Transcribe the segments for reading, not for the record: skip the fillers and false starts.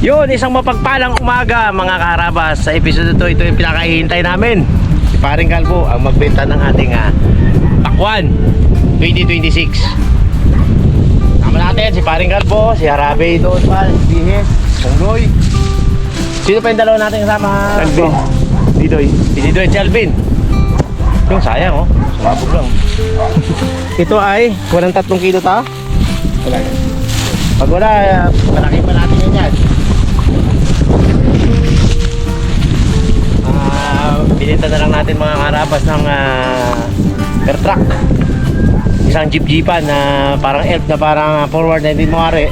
Yun, isang mapagpalang umaga mga kaharabas. Sa episode ito yung pinakahihintay namin. Si Paring Calvo ang magbenta ng ating Pakwan 2026. Tama natin si Paring Calvo, si Harabe doon pa, si Bihe, Pongloy. Sino pa yung dalawa natin kasama? Alvin. Didoy. Si Didoy at si Alvin. Yung sayang oh, sumabog lang. Ito ay walang 3 kilo ta? Wala yan. Pag wala, malaki pa natin yan. Binenta na lang natin mga karabas ng air truck. Isang jeep-jeepan na parang elf na parang forward na hindi mo ari.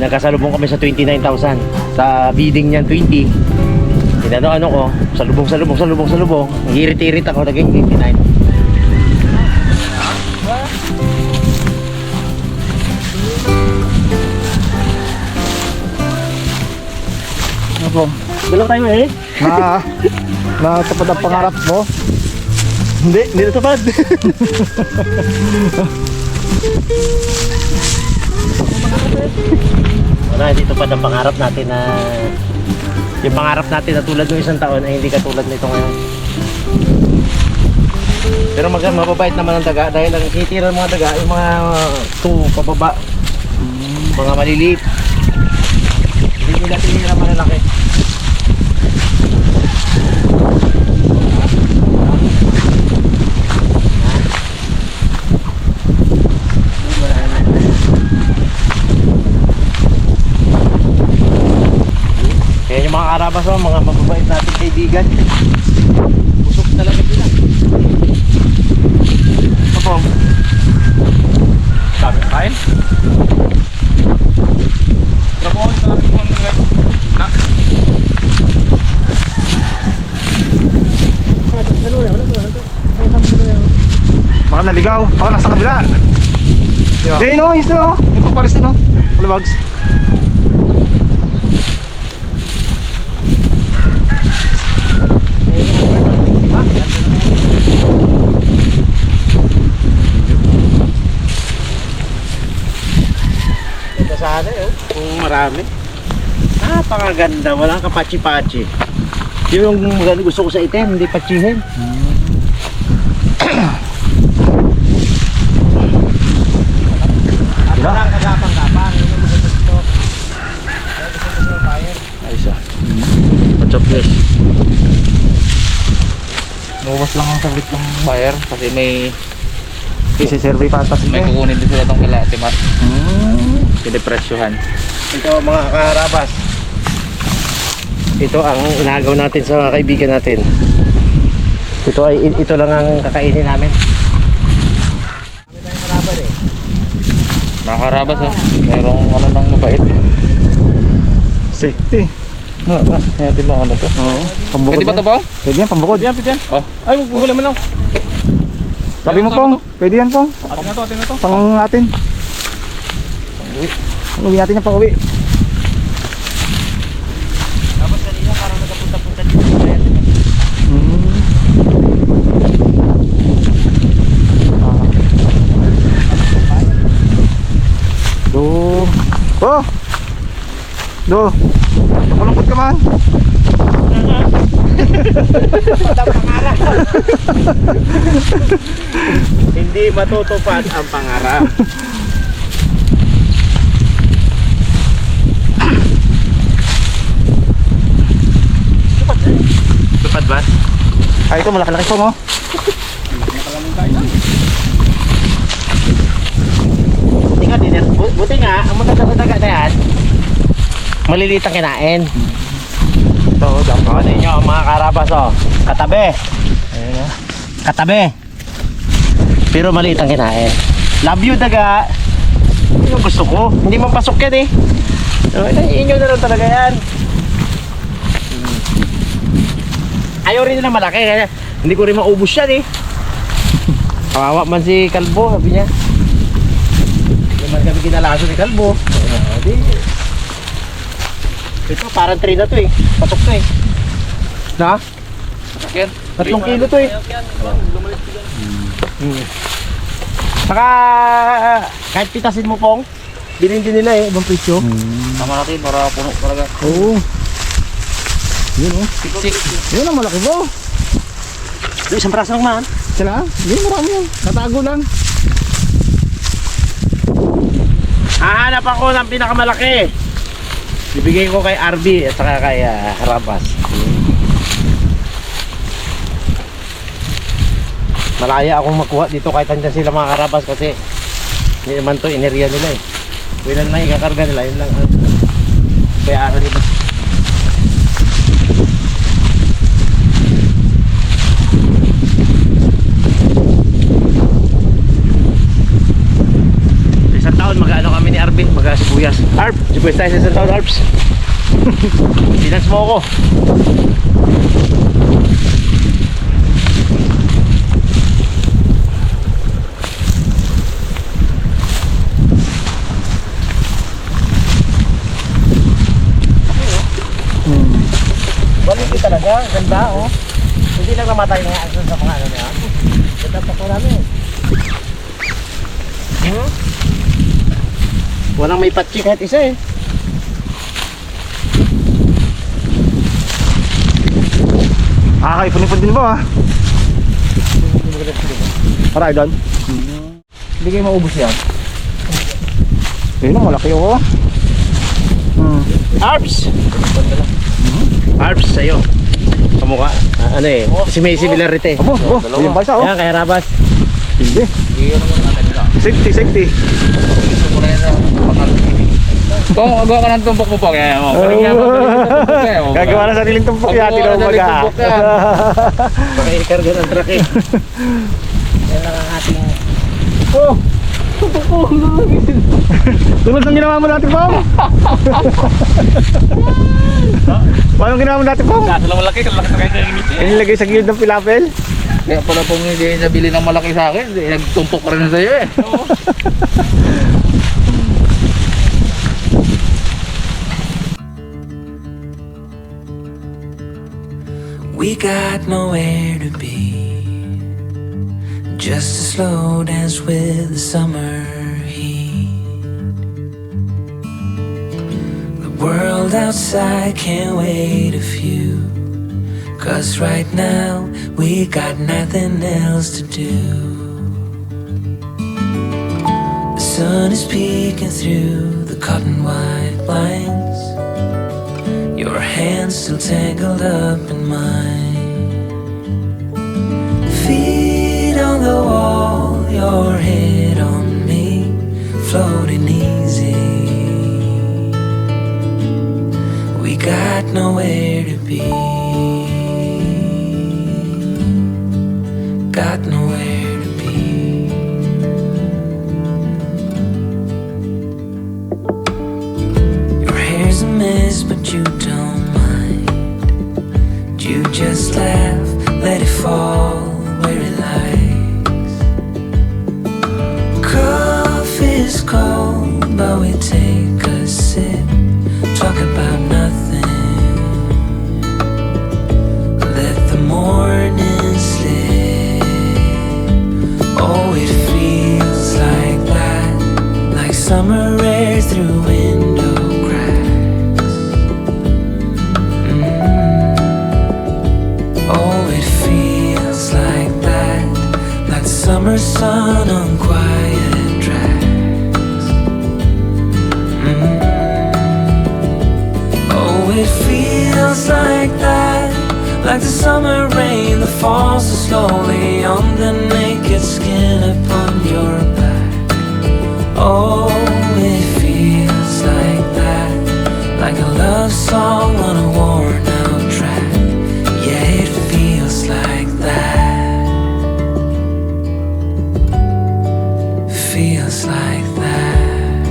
Nagkasalubong kami sa 29,000. Sa bidding niyan 20. Ano ko, salubong. Hirit-hirit ako, naging 29. Ano po? Dalaw tayo eh. Natapad ang pangarap mo? Hindi natapad. Wala, hindi tupad ang pangarap natin na yung pangarap natin na tulad ng isang taon ay hindi katulad nito ngayon. Pero mababait naman ang daga dahil ang titira ng mga daga yung mga 2 pababa, mga maliliit. Hindi nila tinira malalaki. Kaya yung mga karabas o, mga mababait natin kaibigan. Busog talaga sila. Ito po. Sabi kain? Trabaho ito natin kung na? Baka naligaw. Baka nasa kabila. Hindi no, is no. Yung papalis no. Palabags. Sana yun, kung marami. Napakaganda, walang kapachi-pachi. Yung gusto ko sa item, hindi pachihin. Diba? Kagapang-gapang, yun yung gusto ito. Gusto fire. Ayos ah. Pachokles. Nuwas lang ang sabit ng buyer kasi may Isi-survey patas may kukunin din sila itong kila Timat. Pinipresyohan. Ito mga kaharabas. Ito ang inagaw natin sa mga kaibigan natin. Ito lang ang kakainin namin. Mga karabas oh. Merong ano nang mabait. Safety. Natin mo ano to. Oo. Pwede ba ito po? Pwede yan, pambukod. Pwede yan. Oh. Ay, huli mo lang. Sabi mo pong, pwede yan pong. Atin na to. Pang natin. Uwi natin yung pang-uwi. Tapos kanina parang nagkapunta-punta dito. Malungkot ka man. Hindi matutupad ang pangarap. Tupad ba? Ay, ito malaki-laki po mo. Buti nga, ang mga daga na yan, maliliit ang kinain. Ito, dapat ninyo mga karabas oh. Katabi. Katabi. Pero maliit ang kinain. Love you daga. Yung gusto ko. Hindi man pasok yan eh. Inyo na lang talaga yan. Ayaw rin nila malaki. Kaya hindi ko rin maubos yan eh. Kawawa man si Calvo, sabi niya. Hindi man kami kinalaso ni Calvo. Ito parang 3 na to eh. Pasok to eh. Na? 3 kilo to eh. Saka kahit pitasin mo pong Bilhin din nila ibang presyo. Tama natin para puno talaga. Oo. Yun oh. Sik-sik. Yun ang malaki po. Doon, isang praso lang man. Sila? Hindi, marami yan. Natago lang. Hahanap ako ng pinakamalaki. Bibigay ko kay RB at saka kay Harabas. Malaya akong makuha dito kahit andyan sila mga Harabas kasi hindi naman to inerya nila eh. Kailan lang ikakarga nila, yun lang ang bayaran nila. Isang taon mag-ano kami ni RB, mag-sibuyas. Arb, sibuyas tayo sa isang taon, Arbs. Finance mo ako. Quality talaga, ganda oh. Hindi lang namatay nga sa mga ano niya. Ganda pa ko namin. Walang may patsi kahit isa eh. Ipon-ipon din ba ah? Para doon. Hindi kayo maubos yan. Yun ang malaki oh. Arbs! Arbs sa'yo. Kamukha. Ano eh, si may similarity. Abo, yung balsa oh. Yan, kay Harabas. Hindi. Iyon naman natin nila. Safety. Gusto ko na yan sa patal. Kung agawa ka ng tumpok mo pa kaya mo. Gagawa na sariling tumpok yan. Tinawaga. Pakikarga ng truck eh. Yan lang ang ating... Oh! Tulad ng ginawa mo natin, Pong! Paano ginawa mo natin, Pong? Kaso lang malaki na kayo sa init eh. Inilagay sa gilid ng pilapel? Kaya pala pong hindi nabili ng malaki sa akin. Nagtumpok pa rin sa'yo eh. We got nowhere to be, just a slow dance with the summer heat. The world outside can't wait a few, 'cause right now we got nothing else to do. The sun is peeking through the cotton white blinds, your hands still tangled up in mine. Feet on the wall, your head on me, floating easy. We got nowhere to be, got nowhere to be. Your hair's a mess, but you don't mind. You just laugh, let it fall where it likes. Coffee's cold, but we take a sip, talk about nothing. Let the morning slip. Oh, it feels like that, like summer air through window cracks. Oh, it feels like that, like the summer sun on quiet tracks. Oh, it feels like that, like the summer rain that falls so slowly on the naked skin upon your back. Oh, it feels like that, like a love song on a worn out track. Yeah, it feels like that. Feels like that.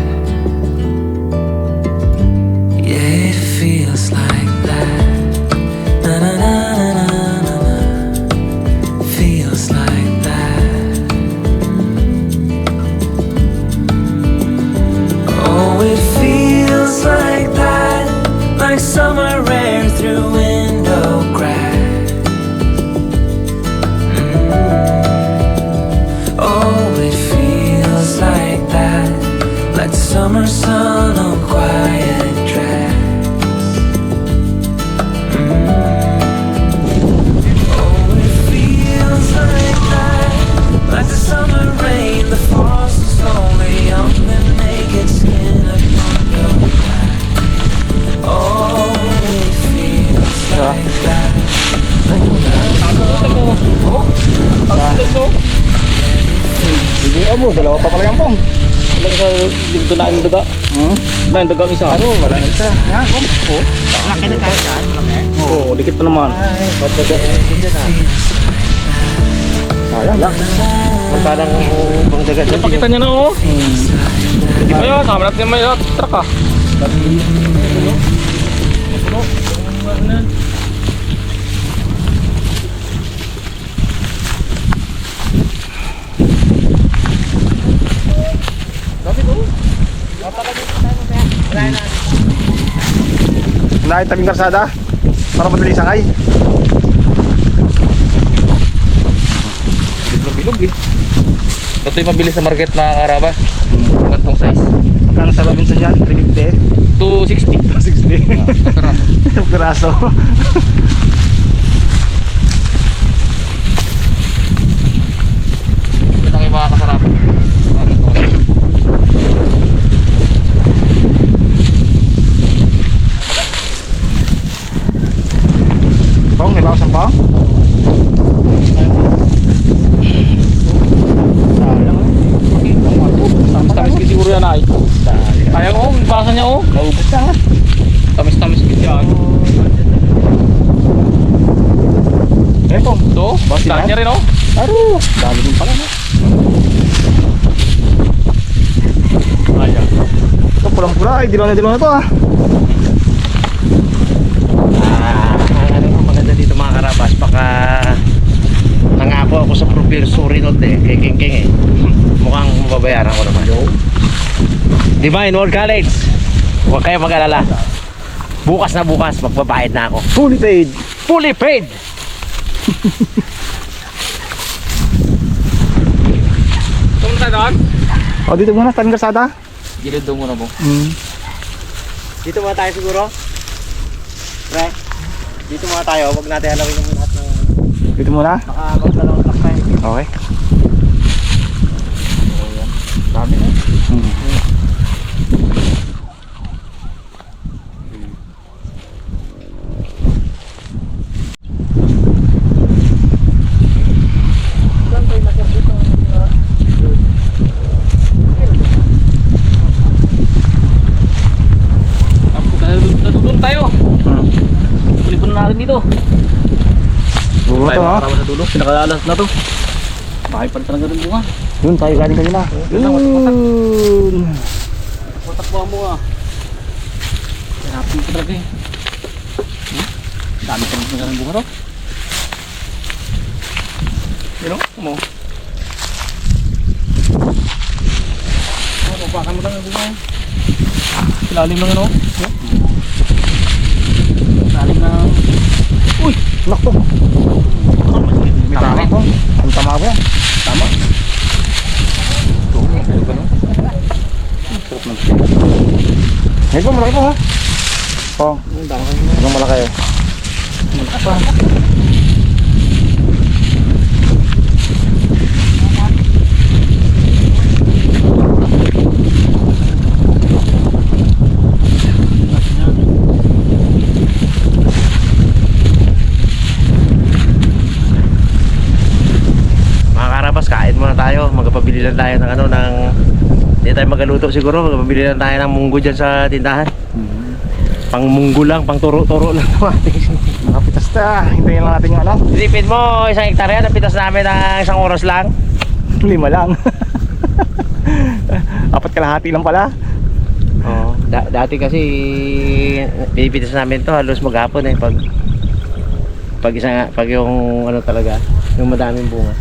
Yeah, it feels like that. Na na na na na na. Feels like that. Oh, it feels like that, like summer rain no? Hindi mo, dalawa pa pala yan pong. Wala sa dito na ang daga. Na ang daga ang isa. Ano, wala na isa. Yan, pong. Oh. Laki na tayo dyan. Malaki. Oo, dikit pa naman. Sayang lang. Magkalang bang dagat dyan. Pakita niya na oh. Di ba yun? Sama natin may truck ah. Unahin tabing karsada para madali sakay. Bilog eh. Ito yung mabilis sa market na karaba. Gantong size. Magkano sa Robinson yan? 350? 260. 60. Piraso. Ito lang yung mga kasarap. Pong, may bawas ang pong? Tamis-tamis kasi siguro yan ay. Kaya ko, basa niya oh. Maubos na. Tamis-tamis kasi yan. Eh pong. Ito, basta yan? niya rin oh. Aro. Dami din pala no? Ayan. Ito pulang-pula. Ay, dilaw na to ah. Ano ang maganda dito mga karabas, baka nangako ako sa professory note kay King King eh. Mukhang mababayaran ko naman. Di ba, in World College? Huwag kayo mag-alala. Bukas na bukas, magbabayad na ako. Fully paid. Fully paid! Tumunta doon? O, dito muna, tabing karsada. Gilid doon muna mo. Dito muna tayo siguro. Pre, dito muna tayo. Huwag natin halawin yung lahat ng... Dito muna. Baka magdalawang truck tayo. Okay. Dami na. Natutulong tayo. Pulipon na natin dito. Bulo to ha. Para sa dulo. Pinakalalas na to. Makipad talaga rin bunga. Yun, tayo galing kanina. Yun. Matakbuhan mo ah. Hanapin ko talaga eh. Dami ka ng bunga to. Yun o, mo. Papakan mo lang ang bunga eh. Ilalim lang ano. Ilalim na. Uy, nakto. May tama po. Ang tama po yan. Tama. Ito, ano ba no? Sarap ng siya. Ngayon po, malaki po ha. Po, hanggang malaki eh. Kain muna tayo, magpabili lang tayo ng ano, ng hindi tayo magaluto siguro, magpabili lang tayo ng munggo dyan sa tindahan. Pang munggo lang, pang turo-turo lang natin. Mga pitas na, hintayin lang natin yung ano. Isipin mo, 1 hektarya, napitas namin ng 1 oras lang. 5 lang. 4 kalahati lang pala. Oo, dati kasi pinipitas namin to halos maghapon eh, pag yung ano talaga, yung madaming bunga.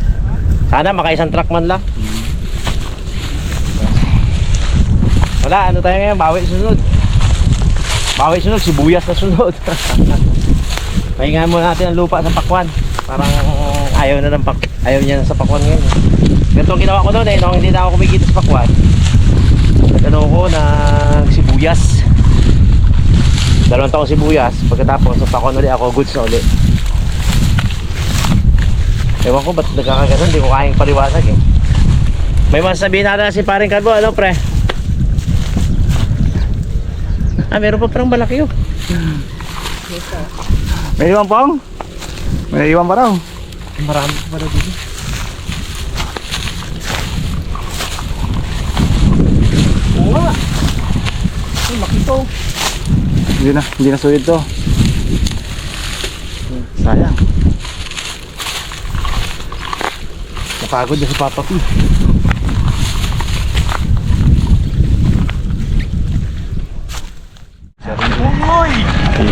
Sana maka-1 truck man lang. Wala, ano tayo ngayon? Bawi sunod. Bawi sunod, sibuyas na sunod. Pahingahan muna natin ang lupa sa pakwan. Parang ayaw niya na sa pakwan ngayon. Ganito ang ginawa ko noon eh, nung hindi na ako kumikita sa pakwan. Nag-ano ko ng sibuyas. 2 taong sibuyas. Pagkatapos sa pakwan ulit ako, goods na ulit. Ewan ko ba't nagkakaganon, hindi ko kayang paliwanag eh. May masasabihin natin si paring Kalbo, ano pre? Ah, meron pa parang malaki yun. May iwan pong? May iwan pa raw. Marami pa daw dito. makito. Hindi na sulit to. Sayang. Napagod na si Papa P.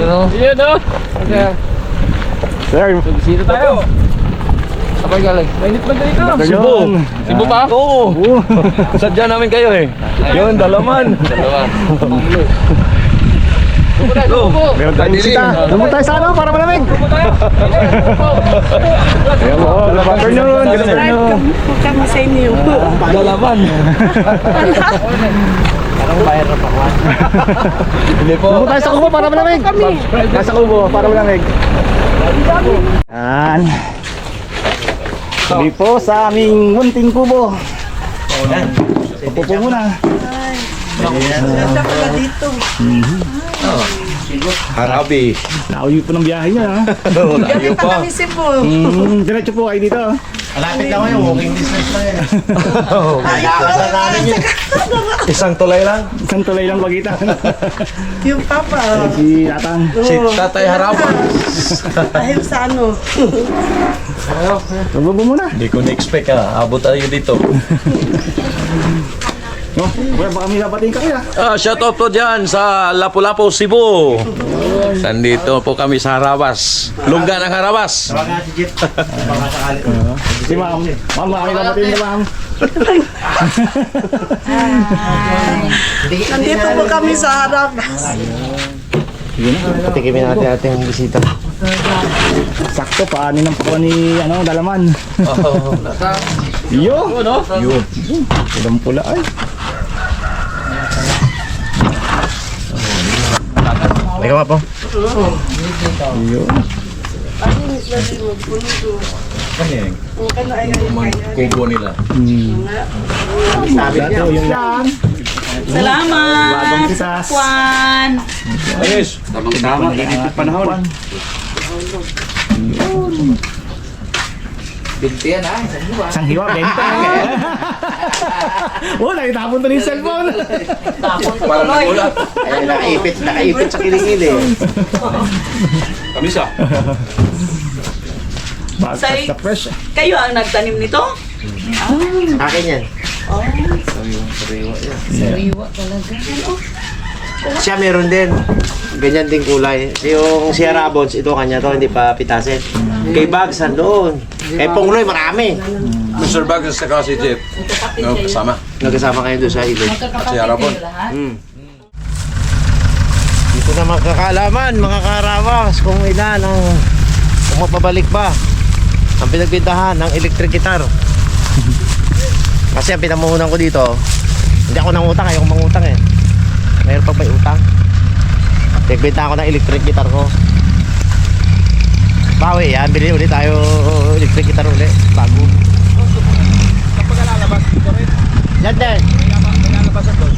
Yan o. Okay. Sir, Sino tayo? Sabay galing. Mainit ba dito? Cebu. Cebu pa? Oo. Sadya namin kayo eh. Yun, dalaman. Dalawa. Meron tayong bisita. Doon tayo sa ano para malamig. Cebu tayo. Ayan mo, good afternoon. Good afternoon. Kami sa inyo. Dalaman. Parang bayar na pakwan. Hindi po. Doon tayo sa kubo para malamig. Nasa kubo para malamig. Yan. Sabi po sa aming munting kubo. Upo po muna. Ganda pala dito. Harabi. Nauwi po ng biyahe niya. Gabi pa kami Cebu. Diretso po kayo dito. Malapit lang kayo, walking distance lang yan. Lakasan namin yun. Isang tulay lang. Isang tulay lang pagitan. Yung papa. Si Atang. Si Tatay Harapan. Dahil sa ano. Tubo muna. Hindi ko na-expect abot tayo dito. No, baka may dapating ka kaya. Shout out po dyan sa Lapu-Lapu, Cebu. Nandito po kami sa Harabas. Lungga ng Harabas. Baka si Jeep. Baka sakali. Si Ma'am. Ma'am, baka may dapating ka Ma'am. Nandito po kami sa harap. Patikimin natin ating bisita. Sakto, paano ng pako ni Dalaman. Yo! Yun. Pulang pula ay. Ikaw nga po. Yo. Kubo nila. Sabi niya. Yung yan. Salamat. Bagong kisas. Juan. Ayos. Tama, init panahon. Isang hiwa, benta. Oh, nakitapon to yung cellphone. Parang nagulat. Ay, nakaipit sa kilikili. Kamisa. Bagkas na fresh. Kayo ang nagtanim nito? Akin yan. Sariwa talaga. Siya meron din. Ganyan din kulay. Yung Sierra Bones, ito kanya to, hindi pa pitasin. Kay Bags, doon. Kay Pongloy, marami. Mr. Bags sa si Jeff. No, kasama. Nagkasama kayo doon sa ilog. Si Harapon. Dito na magkakalaman, mga karawas, kung ilan ang kung mapabalik ba ang pinagbintahan ng electric guitar. Kasi ang pinamuhunan ko dito, hindi ako nangutang, ayoko mangutang eh. Mayroon pag may utang. Nagbenta ako ng electric guitar ko. Bawi yan, bili ulit tayo electric guitar ulit, bago. Kapag lalabas dito rin. Yan din. May lalabasan doon.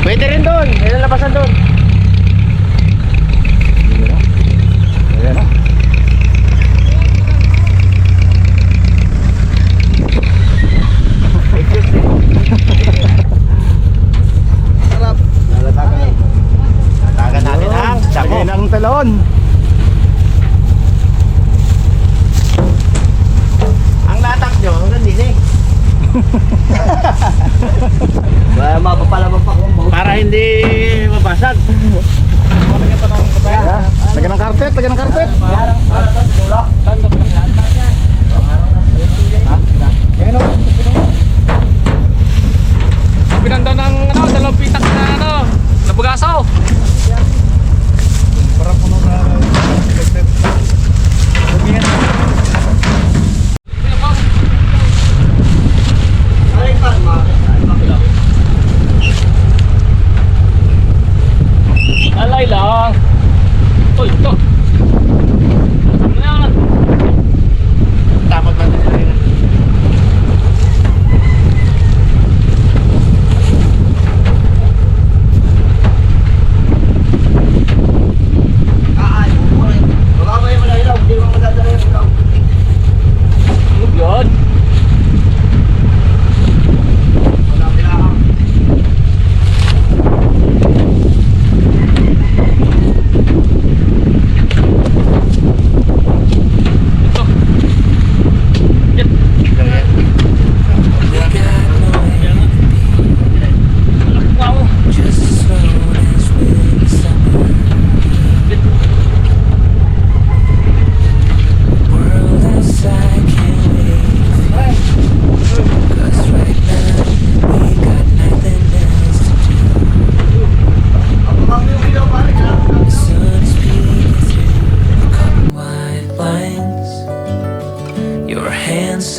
Pwede rin doon, may lalabasan doon. Ayan na. Tagan natin ang damo. Lagay ng talon. Ang latak nyo, hanggang din eh. Para hindi mabasag. Lagyan ng carpet, lagyan ng carpet. Pinanda ng dalawang pitak na nabugasaw. Alay lang. Uy, ito. Ano na?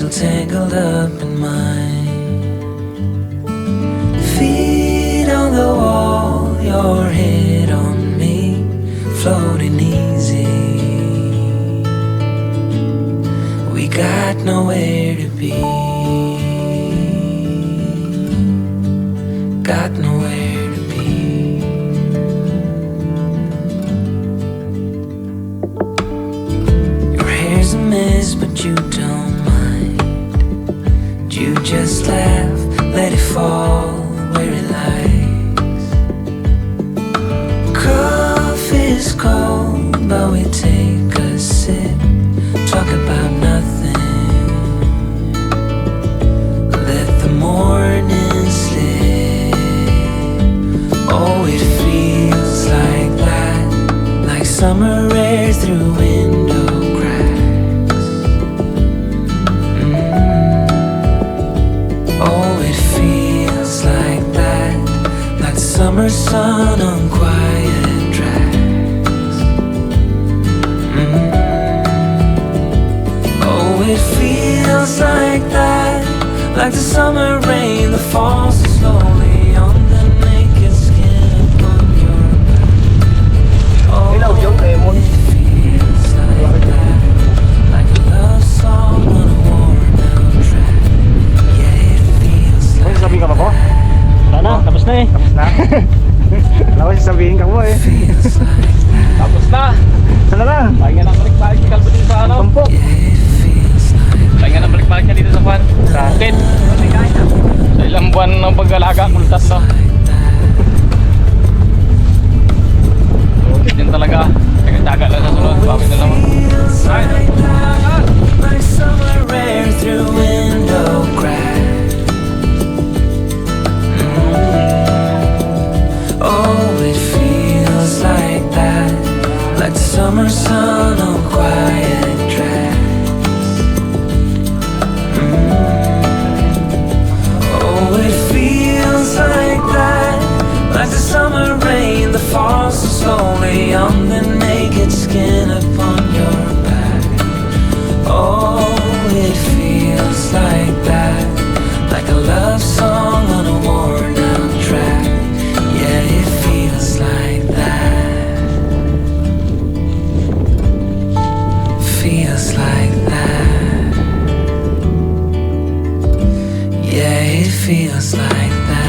still tangled up in mine. Feet on the wall, your head on me, floating easy. We got nowhere to be. Got nowhere to be. Your hair's a mess, but you don't mind. You just laugh, let it fall where it lies. Coffee's cold, but we take a sip, talk about nothing. Let the morning slip. Oh, it feels like that, like summer air through window cracks. Oh, it feels like that, like summer sun on quiet tracks. Oh, it feels like that, like the summer rain that falls so slowly on the naked skin upon your back. Oh, it feels like that, like a love song on a worn out track. Yeah, it feels Ano like sabihin ka ba ko? Wala na, tapos na eh. Tapos na? Alam ko sabihin ka mo eh. feels like that. Tapos na. Sana lang. Pahinga ng balik-balik ni Kalbo dito sa ano. Tumpo. Yeah, it feels like Pahinga ng balik-balik niya dito sa Juan. Sa akin. Sa ilang buwan ng pag-alaga, kultas no. Yun talaga. Taga-taga lang sa sunod. Bakit na naman. feels like that, like summer air through window cracks. Oh, it feels like that, like the summer sun on quiet tracks. Oh, it feels like that, like the summer rain that falls so slowly on the naked skin upon your back. Oh, it feels like that, like a love song on a worn out track. Yeah, it feels like that. Feels like that. Yeah, it feels like that.